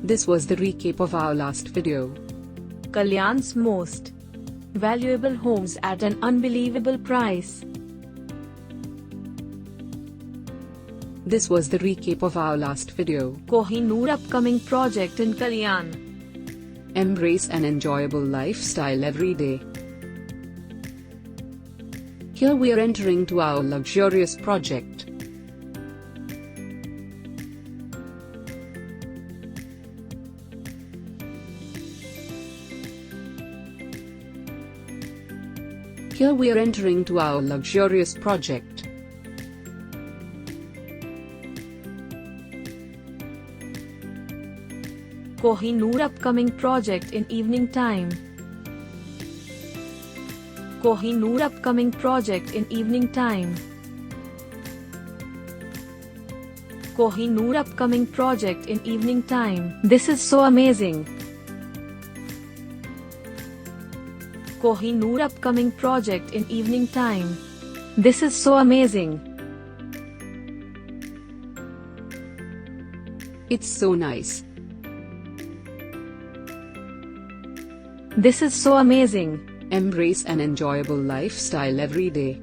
This was the recap of our last video. Kalyan's most valuable homes at an unbelievable price. This was the recap of our last video. Kohinoor upcoming project in Kalyan. Embrace an enjoyable lifestyle every day. Here we are entering to our luxurious project. Here we are entering to our luxurious project. Kohinoor upcoming project in evening time. Kohinoor upcoming project in evening time. Kohinoor upcoming project in evening time. This is so amazing. Kohinoor upcoming project in evening time. This is so amazing. It's so nice. This is so amazing. Embrace an enjoyable lifestyle every day.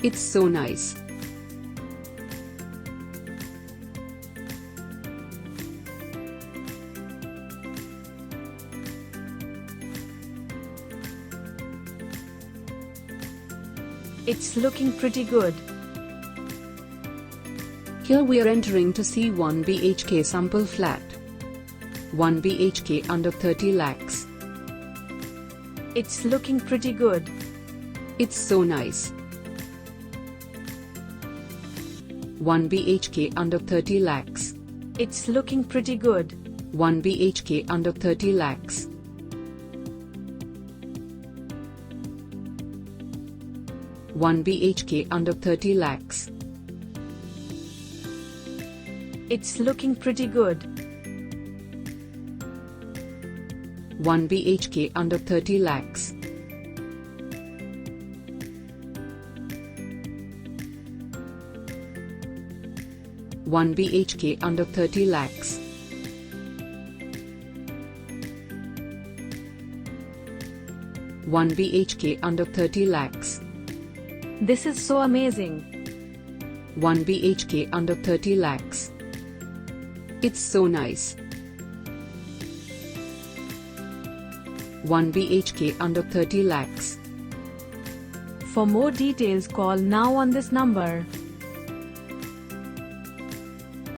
It's so nice. It's looking pretty good. Here we are entering to see 1 BHK sample flat. 1 BHK under 30 lakhs. It's looking pretty good. It's so nice. 1 BHK under 30 lakhs. It's looking pretty good. 1 BHK under 30 lakhs. One BHK under 30 lakhs. It's looking pretty good. 1 BHK under 30 lakhs. One BHK under 30 lakhs. One BHK under 30 lakhs. This is so amazing. 1 BHK under 30 lakhs. It's so nice. 1 BHK under 30 lakhs. For more details, call now on this number.